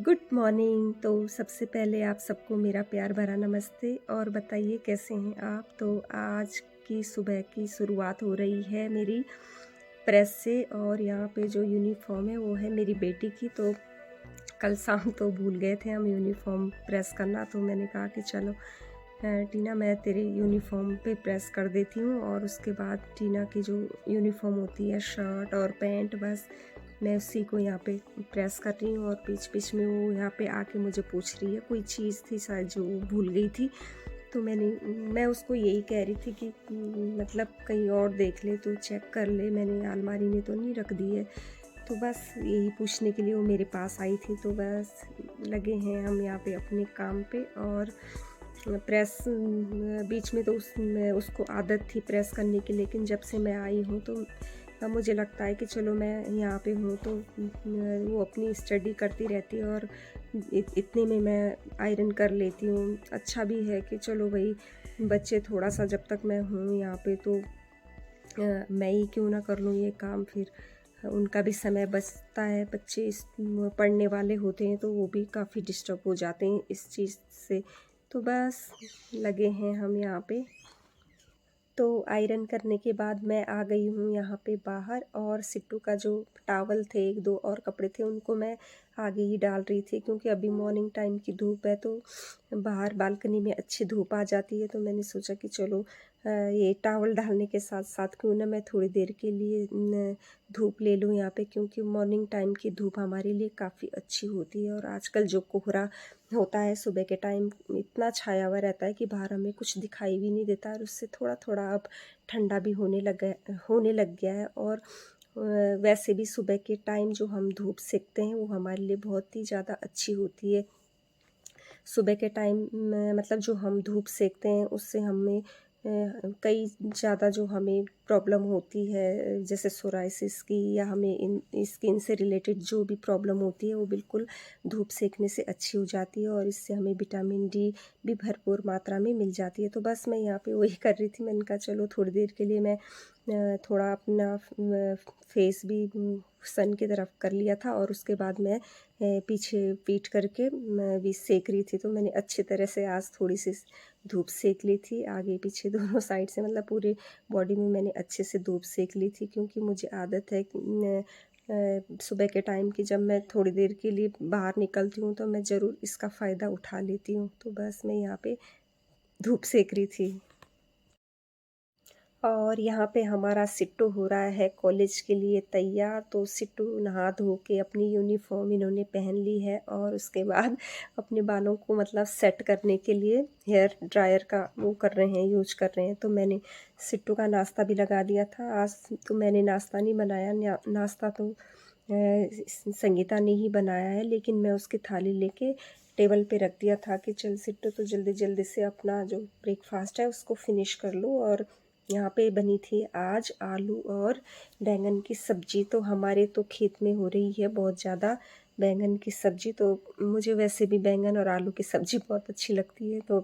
Good morning. तो सबसे पहले आप सबको मेरा प्यार भरा नमस्ते और बताइए कैसे हैं आप। तो आज की सुबह की शुरुआत हो रही है मेरी प्रेस से। और यहाँ पे जो यूनिफॉर्म है वो है मेरी बेटी की। तो कल शाम तो भूल गए थे हम यूनिफॉर्म प्रेस करना, तो मैंने कहा कि चलो टीना मैं तेरे यूनिफॉर्म पे प्रेस कर देती हूँ। और उसके बाद टीना की जो यूनिफॉर्म होती है, शर्ट और पैंट, बस मैं उसी को यहाँ पे प्रेस कर रही हूँ। और बीच बीच में वो यहाँ पे आके मुझे पूछ रही है, कोई चीज़ थी शायद जो वो भूल गई थी। तो मैं उसको यही कह रही थी कि मतलब कहीं और देख ले, तो चेक कर ले, मैंने अलमारी में तो नहीं रख दी है। तो बस यही पूछने के लिए वो मेरे पास आई थी। तो बस लगे हैं हम यहाँ पे अपने काम पे। और प्रेस बीच में तो उसको आदत थी प्रेस करने की, लेकिन जब से मैं आई हूँ तो अब मुझे लगता है कि चलो मैं यहाँ पे हूँ तो वो अपनी स्टडी करती रहती है और इतने में मैं आयरन कर लेती हूँ। अच्छा भी है कि चलो भाई बच्चे थोड़ा सा जब तक मैं हूँ यहाँ पे तो मैं ही क्यों ना कर लूँ ये काम। फिर उनका भी समय बचता है, बच्चे पढ़ने वाले होते हैं तो वो भी काफ़ी डिस्टर्ब हो जाते हैं इस चीज़ से। तो बस लगे हैं हम यहाँ पे। तो आयरन करने के बाद मैं आ गई हूँ यहाँ पे बाहर। और सिट्टू का जो टावल थे, एक दो और कपड़े थे, उनको मैं आगे ही डाल रही थी क्योंकि अभी मॉर्निंग टाइम की धूप है तो बाहर बालकनी में अच्छी धूप आ जाती है। तो मैंने सोचा कि चलो ये टावल डालने के साथ साथ क्यों ना मैं थोड़ी देर के लिए धूप ले लूँ यहाँ पे, क्योंकि मॉर्निंग टाइम की धूप हमारे लिए काफ़ी अच्छी होती है। और आजकल जो कोहरा होता है सुबह के टाइम, इतना छाया हुआ रहता है कि बाहर हमें कुछ दिखाई भी नहीं देता। और उससे थोड़ा थोड़ा अब ठंडा भी होने लग गया है। और वैसे भी सुबह के टाइम जो हम धूप सेकते हैं वो हमारे लिए बहुत ही ज़्यादा अच्छी होती है। सुबह के टाइम मतलब जो हम धूप सेकते हैं उससे हमें कई ज़्यादा जो हमें प्रॉब्लम होती है, जैसे सोराइसिस की या हमें इन स्किन से रिलेटेड जो भी प्रॉब्लम होती है वो बिल्कुल धूप सेकने से अच्छी हो जाती है। और इससे हमें विटामिन डी भी भरपूर मात्रा में मिल जाती है। तो बस मैं यहाँ पे वही कर रही थी। मैंने कहा चलो थोड़ी देर के लिए मैं थोड़ा अपना फेस भी सन की तरफ कर लिया था। और उसके बाद मैं पीछे पीट करके भी सेक रही थी। तो मैंने अच्छी तरह से आज थोड़ी सी धूप सेक ली थी, आगे पीछे दोनों साइड से, मतलब पूरे बॉडी में मैंने अच्छे से धूप सेक ली थी। क्योंकि मुझे आदत है सुबह के टाइम की, जब मैं थोड़ी देर के लिए बाहर निकलती हूँ तो मैं ज़रूर इसका फ़ायदा उठा लेती हूँ। तो बस मैं यहाँ पे धूप सेक रही थी। और यहाँ पे हमारा सिट्टू हो रहा है कॉलेज के लिए तैयार। तो सिट्टू नहा धो के अपनी यूनिफॉर्म इन्होंने पहन ली है और उसके बाद अपने बालों को मतलब सेट करने के लिए हेयर ड्रायर का वो कर रहे हैं, यूज कर रहे हैं। तो मैंने सिट्टू का नाश्ता भी लगा दिया था। आज तो मैंने नाश्ता नहीं बनाया, नाश्ता तो संगीता ने ही बनाया है, लेकिन मैं उसकी थाली लेके टेबल पे रख दिया था कि चल सिट्टू तो जल्दी जल्दी से अपना जो ब्रेकफास्ट है उसको फिनिश कर लो। और यहाँ पे बनी थी आज आलू और बैंगन की सब्जी। तो हमारे तो खेत में हो रही है बहुत ज़्यादा बैंगन की सब्जी। तो मुझे वैसे भी बैंगन और आलू की सब्जी बहुत अच्छी लगती है। तो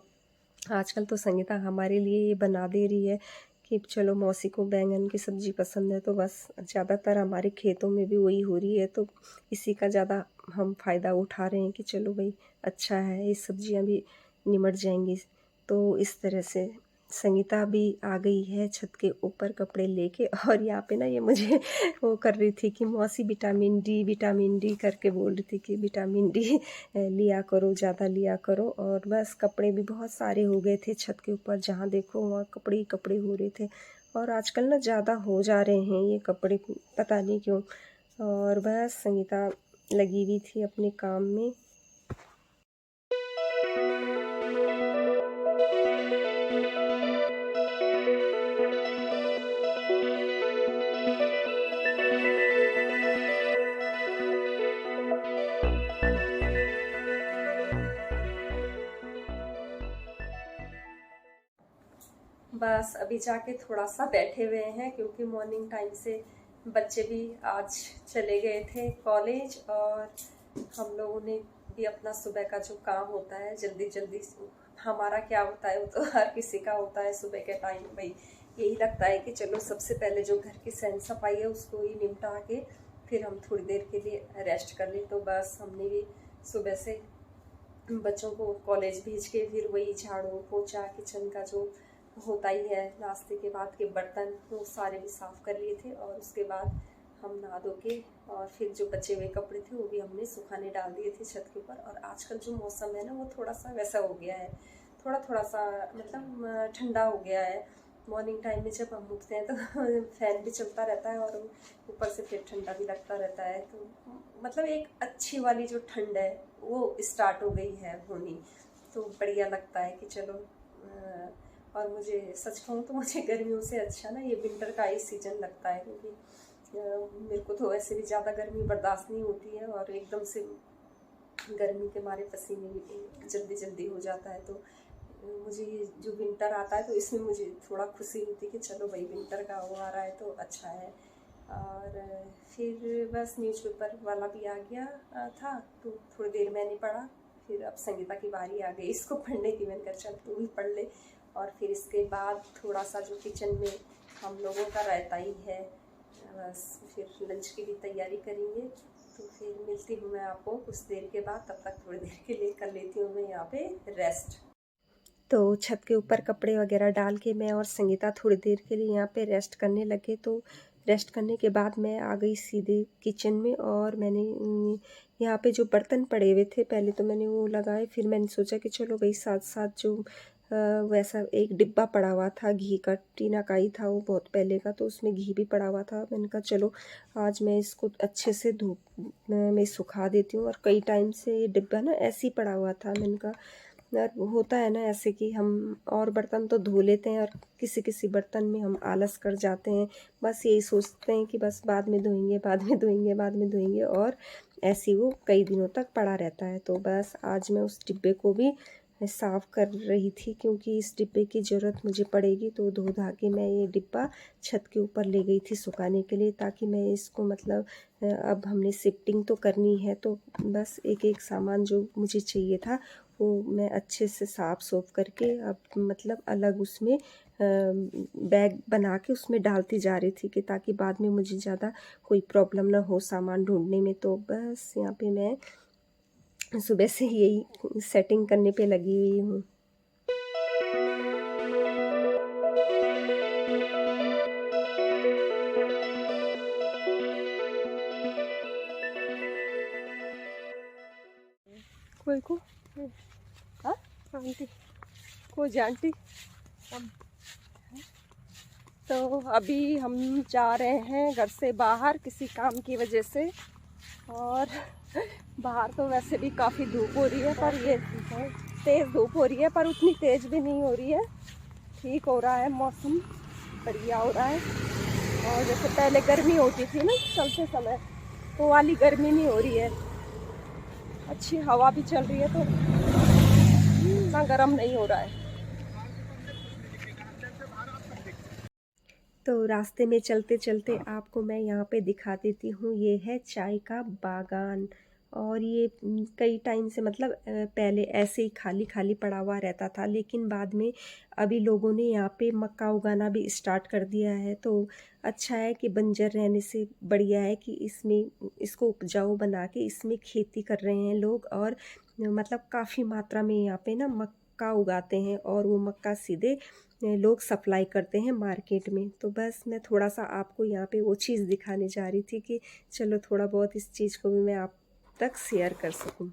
आजकल तो संगीता हमारे लिए ये बना दे रही है कि चलो मौसी को बैंगन की सब्ज़ी पसंद है। तो बस ज़्यादातर हमारे खेतों में भी वही हो रही है, तो इसी का ज़्यादा हम फ़ायदा उठा रहे हैं कि चलो भाई अच्छा है, ये सब्जियां भी निमट जाएंगी। तो इस तरह से संगीता भी आ गई है छत के ऊपर कपड़े लेके। और यहाँ पे ना ये मुझे वो कर रही थी कि मौसी विटामिन डी करके बोल रही थी कि विटामिन डी लिया करो, ज़्यादा लिया करो। और बस कपड़े भी बहुत सारे हो गए थे छत के ऊपर, जहाँ देखो वहाँ कपड़े ही कपड़े हो रहे थे। और आजकल ना ज़्यादा हो जा रहे हैं ये कपड़े, पता नहीं क्यों। और बस संगीता लगी हुई थी अपने काम में। बस अभी जाके थोड़ा सा बैठे हुए हैं क्योंकि मॉर्निंग टाइम से बच्चे भी आज चले गए थे कॉलेज। और हम लोगों ने भी अपना सुबह का जो काम होता है जल्दी जल्दी, हमारा क्या होता है वो तो हर किसी का होता है सुबह के टाइम, भाई यही लगता है कि चलो सबसे पहले जो घर की सैन सफाई है उसको ही निपटा के फिर हम थोड़ी देर के लिए रेस्ट कर लें। तो बस हमने भी सुबह से बच्चों को कॉलेज भेज के फिर वही झाड़ू पोछा किचन का जो होता ही है, नाश्ते के बाद के बर्तन वो सारे भी साफ़ कर लिए थे। और उसके बाद हम नहा धो के और फिर जो बचे हुए कपड़े थे वो भी हमने सुखाने डाल दिए थे छत के ऊपर। और आजकल जो मौसम है ना वो थोड़ा सा वैसा हो गया है, थोड़ा थोड़ा सा मतलब ठंडा हो गया है। मॉर्निंग टाइम में जब हम उठते हैं तो फैन भी चलता रहता है और ऊपर से फिर ठंडा भी लगता रहता है। तो मतलब एक अच्छी वाली जो ठंड है वो स्टार्ट हो गई है होनी, तो बढ़िया लगता है कि चलो। और मुझे सच कहूँ तो मुझे गर्मियों से अच्छा ना ये विंटर का ही सीज़न लगता है, क्योंकि मेरे को तो ऐसे भी ज़्यादा गर्मी बर्दाश्त नहीं होती है और एकदम से गर्मी के मारे पसीने भी जल्दी जल्दी हो जाता है। तो मुझे ये जो विंटर आता है तो इसमें मुझे थोड़ा खुशी होती है कि चलो भाई विंटर का वो आ रहा है तो अच्छा है। और फिर बस न्यूज़पेपर वाला भी आ गया था तो थोड़ी देर मैंने पढ़ा। फिर अब संगीता की बारी आ गई इसको पढ़ने की, मैंने कहा चल तू भी पढ़ ले। और फिर इसके बाद थोड़ा सा जो किचन में हम लोगों का रहता ही है, बस फिर लंच की भी तैयारी करेंगे। तो फिर मिलती हूँ मैं आपको कुछ देर के बाद, तब तक थोड़ी देर के लिए कर लेती हूँ मैं यहाँ पे रेस्ट। तो छत के ऊपर कपड़े वगैरह डाल के मैं और संगीता थोड़ी देर के लिए यहाँ पे रेस्ट करने लगे। तो रेस्ट करने के बाद मैं आ गई सीधे किचन में और मैंने यहाँ पे जो बर्तन पड़े हुए थे पहले तो मैंने वो लगाए। फिर मैंने सोचा कि चलो भाई साथ साथ जो वैसा एक डिब्बा पड़ा हुआ था घी का, टीना का ही था वो बहुत पहले का, तो उसमें घी भी पड़ा हुआ था। मैंने कहा चलो आज मैं इसको अच्छे से धूप में सुखा देती हूँ। और कई टाइम से ये डिब्बा ना ऐसे ही पड़ा हुआ था। मैंने कहा यार होता है ना ऐसे कि हम और बर्तन तो धो लेते हैं और किसी किसी बर्तन में हम आलस कर जाते हैं, बस यही सोचते हैं कि बस बाद में धोएंगे बाद में धोएंगे बाद में धोएंगे, और ऐसे वो कई दिनों तक पड़ा रहता है। तो बस आज मैं उस डिब्बे को भी साफ़ कर रही थी, क्योंकि इस डिब्बे की ज़रूरत मुझे पड़ेगी। तो धो धा के मैं ये डिब्बा छत के ऊपर ले गई थी सुखाने के लिए, ताकि मैं इसको मतलब अब हमने शिफ्टिंग तो करनी है तो बस एक एक सामान जो मुझे चाहिए था वो मैं अच्छे से साफ़ सूफ करके अब मतलब अलग उसमें बैग बना के उसमें डालती जा रही थी, कि ताकि बाद में मुझे ज़्यादा कोई प्रॉब्लम ना हो सामान ढूंढने में। तो बस यहाँ पे मैं सुबह से यही सेटिंग करने पे लगी हुई हूँ। कोई को हाँ आंटी को आंटी तो अभी हम जा रहे हैं घर से बाहर किसी काम की वजह से। और बाहर तो वैसे भी काफ़ी धूप हो रही है, पर ये तेज़ धूप हो रही है पर उतनी तेज़ भी नहीं हो रही है, ठीक हो रहा है मौसम, बढ़िया हो रहा है। और जैसे पहले गर्मी होती थी ना चलते समय, तो वाली गर्मी नहीं हो रही है, अच्छी हवा भी चल रही है तो इतना गर्म नहीं हो रहा है। तो रास्ते में चलते चलते आपको मैं यहाँ पे दिखा देती हूँ, ये है चाय का बागान। और ये कई टाइम से मतलब पहले ऐसे ही खाली खाली पड़ा हुआ रहता था, लेकिन बाद में अभी लोगों ने यहाँ पे मक्का उगाना भी स्टार्ट कर दिया है। तो अच्छा है कि बंजर रहने से बढ़िया है कि इसमें इसको उपजाऊ बना के इसमें खेती कर रहे हैं लोग। और मतलब काफ़ी मात्रा में यहाँ पे ना मक्का उगाते हैं और वो मक्का सीधे लोग सप्लाई करते हैं मार्केट में। तो बस मैं थोड़ा सा आपको यहाँ पे वो चीज़ दिखाने जा रही थी कि चलो थोड़ा बहुत इस चीज़ को भी मैं आप तक शेयर कर सकूं।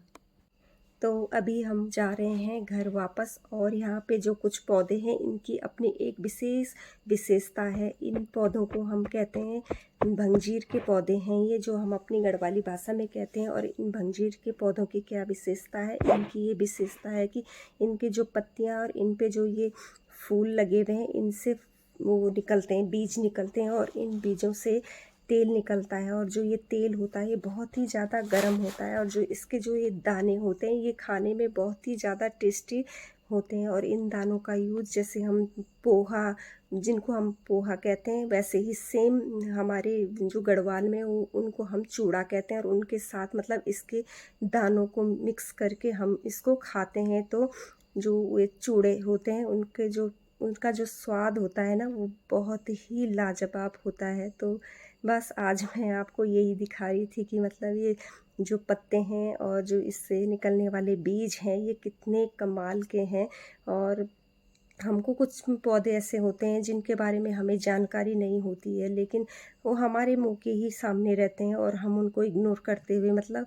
तो अभी हम जा रहे हैं घर वापस, और यहाँ पे जो कुछ पौधे हैं इनकी अपनी एक विशेष विशेषता है। इन पौधों को हम कहते हैं भंजीर के पौधे हैं ये, जो हम अपनी गढ़वाली भाषा में कहते हैं। और इन भंजीर के पौधों की क्या विशेषता है, इनकी ये विशेषता है कि इनकी जो पत्तियाँ और इन पे जो ये फूल लगे हुए हैं इनसे वो निकलते हैं, बीज निकलते हैं, और इन बीजों से तेल निकलता है। और जो ये तेल होता है ये बहुत ही ज़्यादा गर्म होता है, और जो इसके जो ये दाने होते हैं ये खाने में बहुत ही ज़्यादा टेस्टी होते हैं। और इन दानों का यूज़ जैसे हम पोहा, जिनको हम पोहा कहते हैं, वैसे ही सेम हमारे जो गढ़वाल में उनको हम चूड़ा कहते हैं, और उनके साथ मतलब इसके दानों को मिक्स करके हम इसको खाते हैं। तो जो ये चूड़े होते हैं उनका जो स्वाद होता है ना वो बहुत ही लाजवाब होता है। तो बस आज मैं आपको यही दिखा रही थी कि मतलब ये जो पत्ते हैं और जो इससे निकलने वाले बीज हैं ये कितने कमाल के हैं। और हमको कुछ पौधे ऐसे होते हैं जिनके बारे में हमें जानकारी नहीं होती है, लेकिन वो हमारे मुंह के ही सामने रहते हैं और हम उनको इग्नोर करते हुए मतलब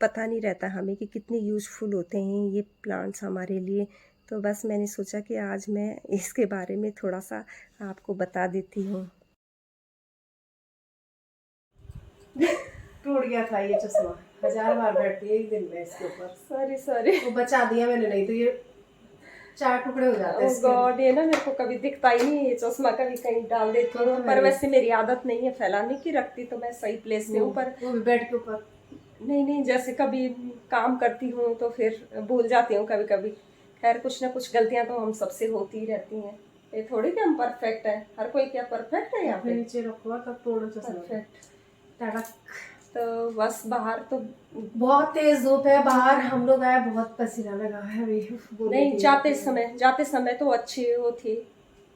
पता नहीं रहता हमें कि कितने यूज़फुल होते हैं ये प्लांट्स हमारे लिए। तो बस मैंने सोचा कि आज मैं इसके बारे में थोड़ा सा आपको बता देती हूँ। टूट गया था ये चश्मा, 1000 बार बैठती है एक दिन में इसके ऊपर। Sorry sorry. वो बचा दिया मैंने, नहीं तो ये 4 टुकड़े हो जाते हैं। गॉड, ये ना मेरे को कभी दिखता ही नहीं है ये चश्मा, कभी कहीं डाल देती हूँ पर वैसे मेरी आदत नहीं है फैलाने की, रखती तो मैं सही प्लेस पे हूँ पर वो भी बेड के ऊपर। नहीं, जैसे कभी काम करती हूँ तो फिर भूल जाती हूँ कभी कभी। खैर कुछ ना कुछ गलतियाँ तो हम सबसे होती ही रहती हैं, ये थोड़ी कि हम परफेक्ट है, हर कोई क्या परफेक्ट है यहाँ पे। नीचे रखो तब तोड़ो चश्मा। परफेक्ट। तो बस बाहर तो बहुत तेज धूप है बाहर, हम लोग आए, बहुत पसीना लगा है अभी। नहीं, जाते समय तो अच्छी वो थी,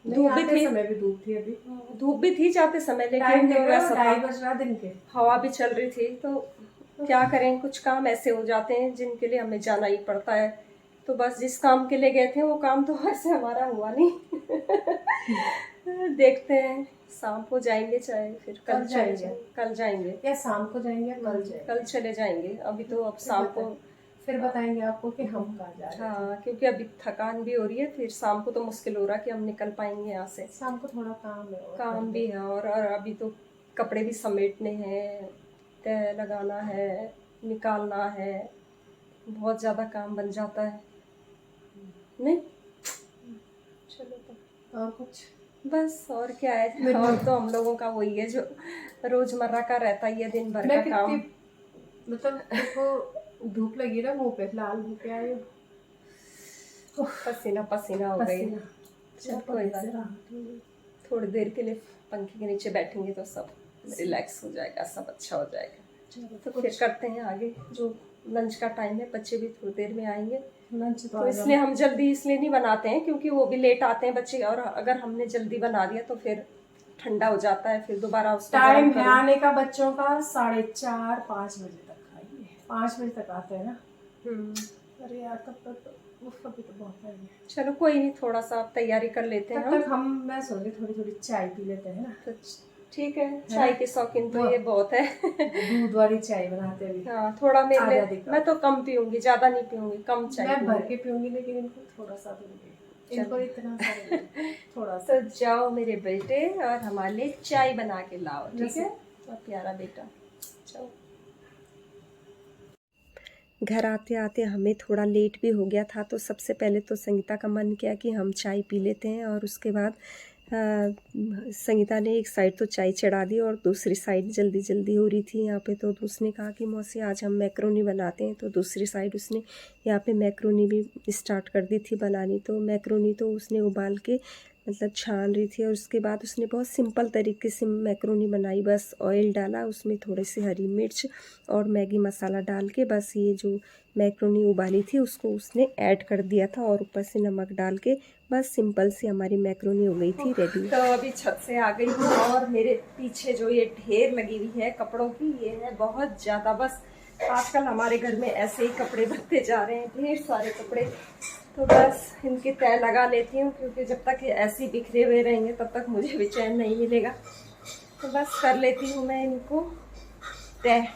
धूप भी थी, समय भी धूप थी, अभी धूप भी थी जाते समय, लेकिन 2:30 बज रहा दिन के, हवा भी चल रही थी। तो क्या करें, कुछ काम ऐसे हो जाते हैं जिनके लिए हमें जाना ही पड़ता है। तो बस जिस काम के लिए गए थे वो काम तो वैसे हमारा हुआ नहीं। देखते हैं, शाम को जाएंगे चाहे फिर कल जाएंगे या शाम को जाएंगे या कल चले जाएंगे। अभी तो अब शाम को फिर बताएंगे आपको कि हम कहाँ जा रहे हैं। हाँ, क्योंकि अभी थकान भी हो रही है, फिर शाम को तो मुश्किल हो रहा है कि हम निकल पाएंगे यहाँ से। शाम को थोड़ा काम भी है और अभी तो कपड़े भी समेटने हैं, तय लगाना है, निकालना है, बहुत ज़्यादा काम बन जाता है। नहीं चलो तो और कुछ बस, और क्या है, और तो हम लोगों का वही है जो रोजमर्रा का रहता ही है, दिन भर का काम। मतलब देखो धूप लगी ना मुंह पे, लाल मुंह पे आए, पसीना हो गई। चल कोई बात नहीं, थोड़ी देर के लिए पंखे के नीचे बैठेंगे तो सब रिलैक्स हो जाएगा, सब अच्छा हो जाएगा। तो फिर करते हैं आगे, जो लंच का टाइम है, बच्चे भी थोड़ी देर में आएंगे। लंच तो इसलिए हम जल्दी इसलिए नहीं बनाते हैं क्योंकि वो भी लेट आते हैं बच्चे, और अगर हमने जल्दी बना दिया तो फिर ठंडा हो जाता है, फिर दोबारा उसको टाइम है आने का बच्चों का 4:30-5 बजे तक आएंगे, 5 बजे तक आते हैं ना। अरे यार तब तक अभी तो बहुत टाइम है। चलो कोई नहीं, थोड़ा सा तैयारी कर लेते हैं तब तक मैं सोच रही थोड़ी चाय पी लेते हैं ना। तो ठीक है, चाय के शौकीन तो ये बहुत है। दूध वाली चाय बनाते हैं। हाँ, थोड़ा मेरे लिए, मैं तो कम पीऊंगी, ज्यादा नहीं पीऊंगी, कम चाय मैं भर के पीऊंगी, लेकिन इनको थोड़ा सा दूंगी, इनको इतना सा थोड़ा सा। तो जाओ मेरे बेटे और हमारे लिए चाय बना के लाओ, ठीक है, और प्यारा बेटा। जाओ। घर आते आते हमें थोड़ा लेट भी हो गया था, तो सबसे पहले तो संगीता का मन किया कि हम चाय पी लेते हैं, और उसके बाद संगीता ने एक साइड तो चाय चढ़ा दी और दूसरी साइड जल्दी जल्दी हो रही थी यहाँ पे, तो उसने कहा कि मौसी आज हम मैक्रोनी बनाते हैं। तो दूसरी साइड उसने यहाँ पे मैक्रोनी भी स्टार्ट कर दी थी बनानी। तो मैक्रोनी तो उसने उबाल के मतलब छान रही थी, और उसके बाद उसने बहुत सिंपल तरीके से मैक्रोनी बनाई। बस ऑयल डाला, उसमें थोड़ी सी हरी मिर्च और मैगी मसाला डाल के बस ये जो मैक्रोनी उबाली थी उसको उसने ऐड कर दिया था, और ऊपर से नमक डाल के बस सिंपल सी हमारी मैक्रोनी हो गई थी रेडी। तो अभी छत से आ गई हूँ, और मेरे पीछे जो ये ढेर लगी हुई है कपड़ों की, ये है बहुत ज़्यादा। बस आजकल हमारे घर में ऐसे ही कपड़े बनते जा रहे हैं, ढेर सारे कपड़े। तो बस इनकी तय लगा लेती हूँ, क्योंकि जब तक ये ऐसे ही बिखरे हुए रहेंगे तब तक मुझे भी चैन नहीं मिलेगा। तो बस कर लेती हूँ मैं इनको तय।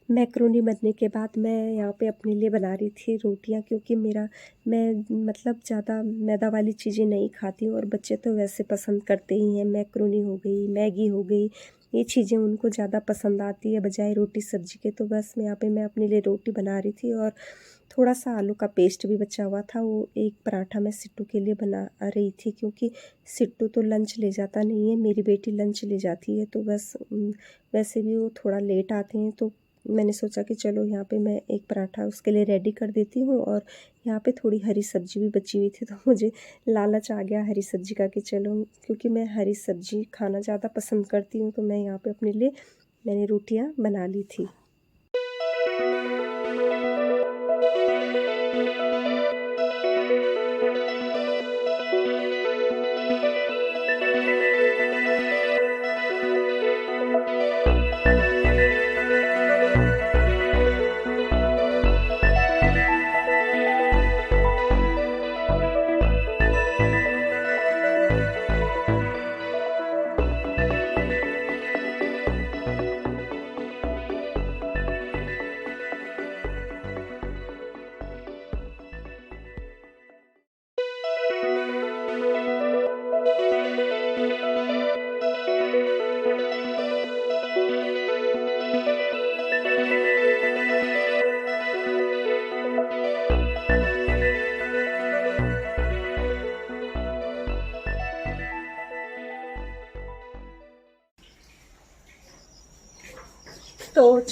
मैक्रोनी बनने के बाद मैं यहाँ पे अपने लिए बना रही थी रोटियाँ, क्योंकि मैं मतलब ज़्यादा मैदा वाली चीज़ें नहीं खाती हूँ, और बच्चे तो वैसे पसंद करते ही हैं। मैक्रोनी हो गई, मैगी हो गई, ये चीज़ें उनको ज़्यादा पसंद आती है बजाय रोटी सब्जी के। तो बस मैं यहाँ पे मैं अपने लिए रोटी बना रही थी, और थोड़ा सा आलू का पेस्ट भी बचा हुआ था, वो एक पराठा मैं सिट्टू के लिए बना रही थी, क्योंकि सिट्टू तो लंच ले जाता नहीं है, मेरी बेटी लंच ले जाती है। तो बस वैसे भी वो थोड़ा लेट आते हैं, तो मैंने सोचा कि चलो यहाँ पे मैं एक पराठा उसके लिए रेडी कर देती हूँ। और यहाँ पे थोड़ी हरी सब्जी भी बची हुई थी, तो मुझे लालच आ गया हरी सब्जी का कि चलो, क्योंकि मैं हरी सब्जी खाना ज़्यादा पसंद करती हूँ, तो मैं यहाँ पे अपने लिए मैंने रोटियाँ बना ली थी।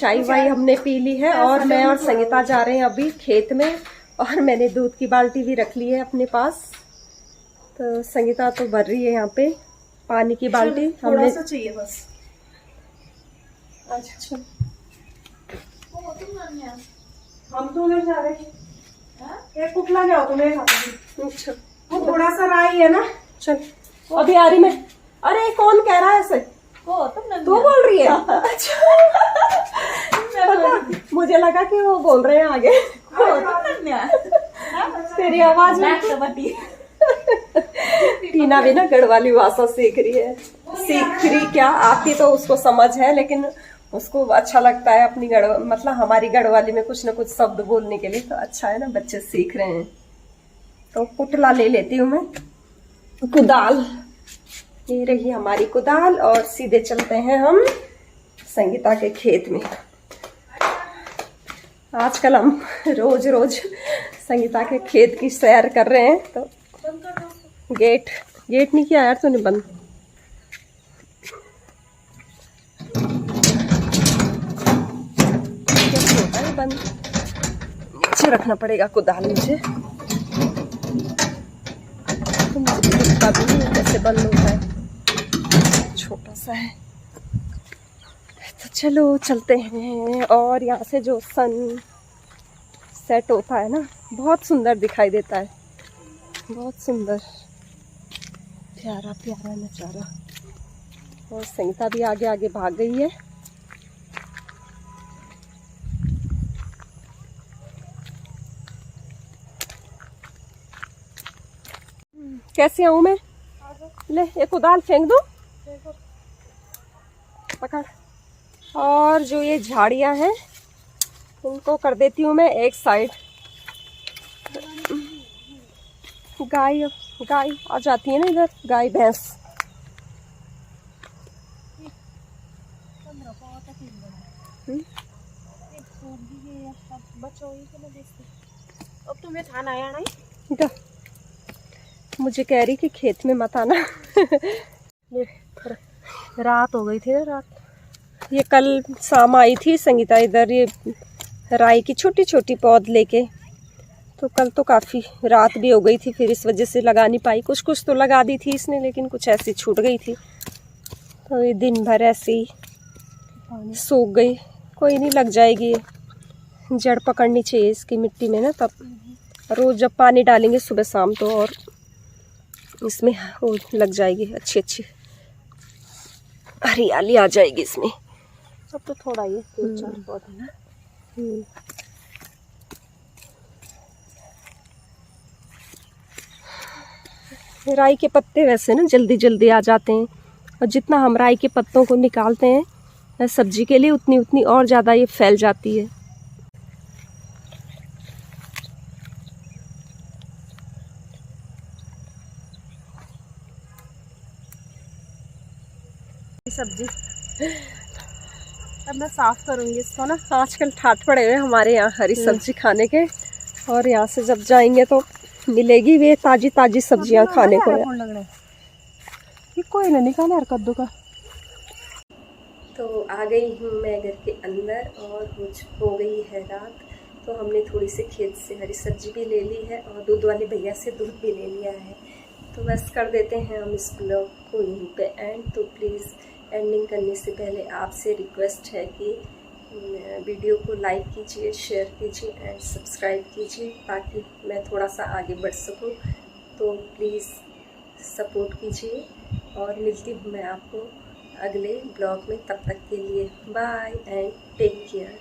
चाय वाई हमने पी ली है और मैं और संगीता जा रहे हैं अभी खेत में। और मैंने दूध की बाल्टी भी रख ली है अपने पास। तो संगीता तो भर रही है यहाँ पे पानी की बाल्टी। थोड़ा सा चाहिए बस। अच्छा हम तो उधर जा रहे हैं। एक कुटला जाओ तुम्हें खाते। अच्छा वो थोड़ा सा राई है ना। चल अभी आ रही मैं। अरे कौन कह रहा है ऐसे? तू बोल रही है? अच्छा मुझे लगा कि वो बोल रहे हैं आगे। तेरी आवाज में टीना भी ना गढ़वाली भाषा सीख रही है। सीख रही क्या, आती तो उसको समझ है, लेकिन उसको अच्छा लगता है अपनी मतलब हमारी गढ़वाली में कुछ न कुछ शब्द बोलने के लिए। तो अच्छा है ना, बच्चे सीख रहे हैं। तो कुटला ले लेती हूँ मैं, कुदाल। ये रही हमारी कुदाल और सीधे चलते हैं हम संगीता के खेत में। आजकल हम रोज रोज संगीता के खेत की सैर कर रहे हैं। तो गेट नहीं किया यार तूने बंद। होता है बंद, नीचे रखना पड़ेगा कुदाल मुझे। तो मुझे दिखता भी नहीं कैसे बंद होता है, छोटा सा है। तो चलो चलते हैं। और यहाँ से जो सन सेट होता है ना, बहुत सुंदर दिखाई देता है, बहुत सुंदर, प्यारा प्यारा नज़ारा। और संगीता भी आगे आगे भाग गई है। कैसे आऊँ मैं? ले ये कुदाल फेंक दो, पकड़। और जो ये झाड़ियाँ हैं उनको कर देती हूँ मैं एक साइड। गाय आ जाती है ना इधर, गाय भैंस। अब तुम्हें खाना आया नहीं? मुझे कह रही कि खेत में मत आना। रात हो गई थी ना। रात ये कल शाम आई थी संगीता इधर, ये राई की छोटी छोटी पौध लेके। तो कल तो काफ़ी रात भी हो गई थी, फिर इस वजह से लगा नहीं पाई। कुछ कुछ तो लगा दी थी इसने, लेकिन कुछ ऐसी छूट गई थी। तो ये दिन भर ऐसे ही सूख गई। कोई नहीं, लग जाएगी। जड़ पकड़नी चाहिए इसकी मिट्टी में ना, तब रोज़ जब पानी डालेंगे सुबह शाम तो और इसमें वो लग जाएगी, अच्छी अच्छी हरियाली आ जाएगी इसमें। अब तो थोड़ा ही 3-4 पौधे ना। राई के पत्ते वैसे ना जल्दी जल्दी आ जाते हैं, और जितना हम राई के पत्तों को निकालते हैं सब्जी के लिए, उतनी उतनी और ज़्यादा ये फैल जाती है। सब्जी अब मैं साफ करूंगी इसको ना। आजकल ठाठ पड़े हुए हमारे यहाँ हरी सब्जी खाने के, और यहाँ से जब जाएंगे तो मिलेगी वे ताजी ताजी सब्जियाँ खाने को। ये कोई ना निकाले यार कद्दू का। तो आ गई हूँ मैं घर के अंदर और हो गई है रात। तो हमने थोड़ी सी खेत से हरी सब्जी भी ले ली है और दूध वाले भैया से दूध भी ले लिया है। तो बस कर देते हैं हम इस ब्लॉग को यहीं पे एंड। तो प्लीज़ एंडिंग करने से पहले आपसे रिक्वेस्ट है कि वीडियो को लाइक कीजिए, शेयर कीजिए एंड सब्सक्राइब कीजिए, ताकि मैं थोड़ा सा आगे बढ़ सकूं। तो प्लीज़ सपोर्ट कीजिए और मिलती हूँ मैं आपको अगले ब्लॉग में। तब तक के लिए बाय एंड टेक केयर।